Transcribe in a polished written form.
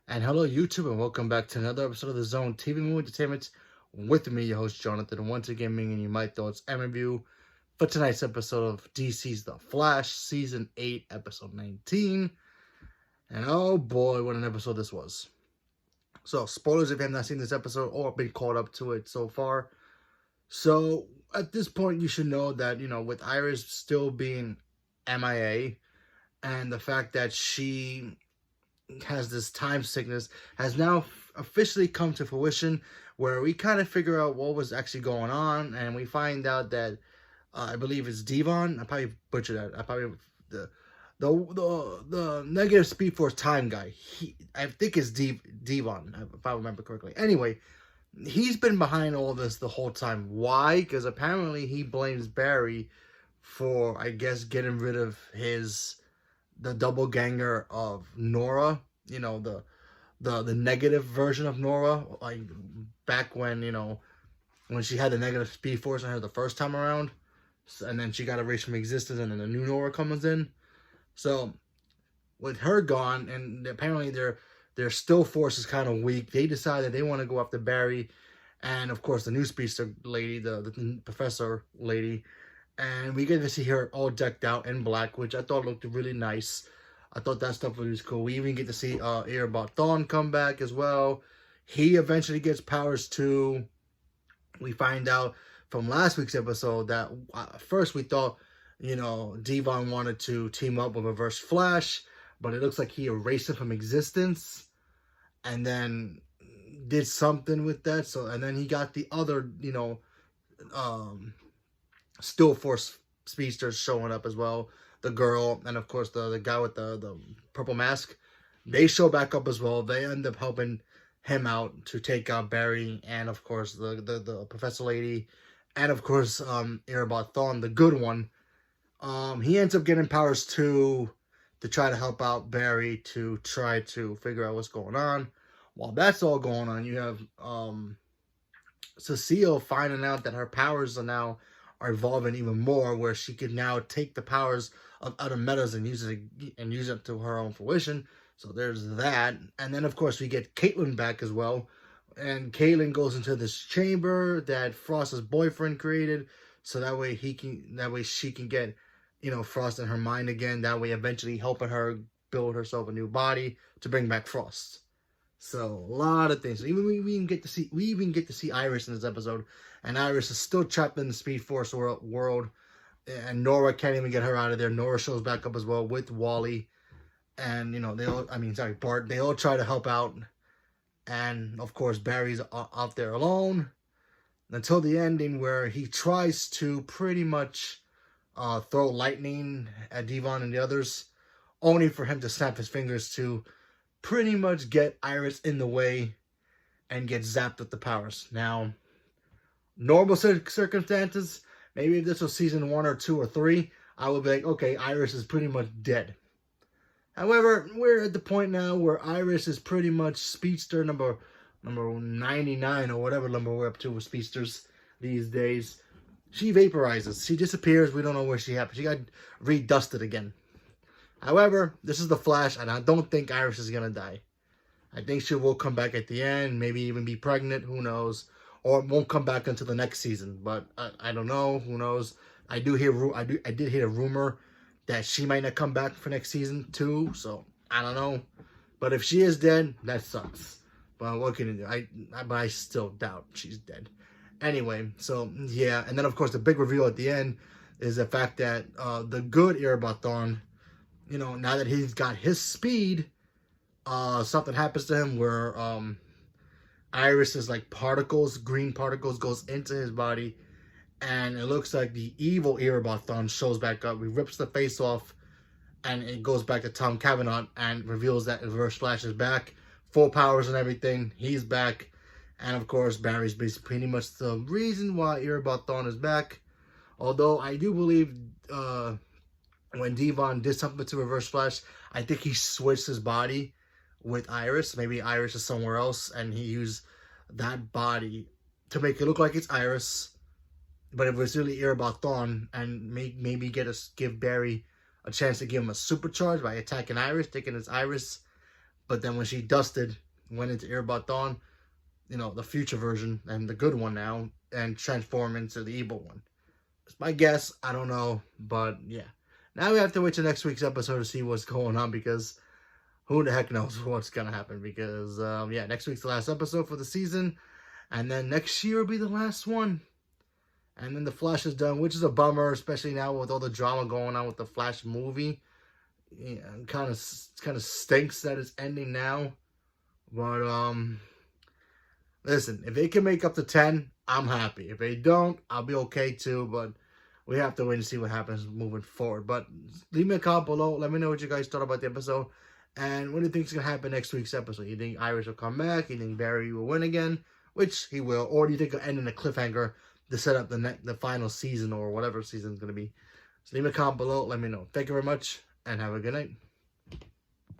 And hello, YouTube, and welcome back to another episode of the Zone TV Movie Entertainment with me, your host, Jonathan. Once again, bringing you my thoughts and review for tonight's episode of DC's The Flash, Season 8, Episode 19. And oh boy, what an episode this was. So, spoilers if you have not seen this episode or been caught up to it so far. So, at this point, you should know that, with Iris still being MIA and the fact that she has this time sickness has now officially come to fruition, where we kind of figure out what was actually going on, and we find out that I believe it's Devon. I probably butchered that. I probably the negative Speed Force time guy. I think it's Devon, if I remember correctly. Anyway, he's been behind all this the whole time. Why? Because apparently he blames Barry for, I guess, getting rid of the double ganger of Nora, the negative version of Nora, like back when, when she had the negative Speed Force on her the first time around, and then she got erased from existence, and then the new Nora comes in. So with her gone, and apparently their still force is kind of weak, they decided they want to go after Barry, and of course the new speedster lady, the professor lady. And we get to see her all decked out in black, which I thought looked really nice. I thought that stuff was cool. We even get to see Eobard Thawne come back as well. He eventually gets powers too. We find out from last week's episode that first we thought, Devon wanted to team up with Reverse Flash, but it looks like he erased it from existence and then did something with that. So, and then he got the other, Still Force speedsters showing up as well. The girl, and of course the guy with the purple mask, they show back up as well. They end up helping him out to take out Barry, and of course the professor lady, and of course Eobard Thawne, the good one. He ends up getting powers too, to try to help out Barry, to try to figure out what's going on. While that's all going on, you have Cecile finding out that her powers are evolving even more, where she can now take the powers of other metas and use it to her own fruition. So there's that. And then of course we get Caitlin back as well. And Caitlin goes into this chamber that Frost's boyfriend created, so that way she can get, Frost in her mind again. That way eventually helping her build herself a new body to bring back Frost. So a lot of things. We even get to see Iris in this episode, and Iris is still trapped in the Speed Force world, and Nora can't even get her out of there. Nora shows back up as well with Wally, and Bart. They all try to help out, and of course Barry's out there alone until the ending, where he tries to pretty much throw lightning at Devon and the others, only for him to snap his fingers to pretty much get Iris in the way and get zapped with the powers. Now, normal circumstances, maybe if this was season 1 or 2 or 3, I would be like, okay, Iris is pretty much dead. However, we're at the point now where Iris is pretty much speedster number 99 or whatever number we're up to with speedsters these days. She vaporizes. She disappears. We don't know where she happened. She got redusted again. However, this is the Flash, and I don't think Iris is going to die. I think she will come back at the end, maybe even be pregnant, who knows. Or it won't come back until the next season, but I don't know, who knows. I did hear a rumor that she might not come back for next season too, so I don't know. But if she is dead, that sucks. But what can you do? But I still doubt she's dead. Anyway, so yeah, and then of course the big reveal at the end is the fact that the good Eobard Thawne, now that he's got his speed, something happens to him where Iris's green particles goes into his body, and it looks like the evil Eobard Thawne shows back up. He rips the face off, and it goes back to Tom Cavanagh and reveals that Reverse Flash is back, full powers and everything. He's back, and of course Barry's pretty much the reason why Eobard Thawne is back. Although I do believe when Devon did something to Reverse Flash, I think he switched his body with Iris. Maybe Iris is somewhere else, and he used that body to make it look like it's Iris, but it was really Eobard Thawne, and maybe give Barry a chance to give him a supercharge by attacking Iris, taking his Iris But then when she dusted, went into Eobard Thawne, you know, the future version and the good one now, and transform into the evil one. It's my guess. I don't know. But yeah. Now we have to wait till next week's episode to see what's going on, because who the heck knows what's going to happen. Because, yeah, next week's the last episode for the season. And then next year will be the last one. And then the Flash is done, which is a bummer, especially now with all the drama going on with the Flash movie. Yeah, kind of stinks that it's ending now. But, listen, if they can make up to 10, I'm happy. If they don't, I'll be okay too. But we have to wait and see what happens moving forward. But leave me a comment below. Let me know what you guys thought about the episode. And what do you think is going to happen next week's episode? You think Iris will come back? You think Barry will win again? Which he will. Or do you think it'll end in a cliffhanger to set up the final season or whatever season is going to be? So leave me a comment below. Let me know. Thank you very much and have a good night.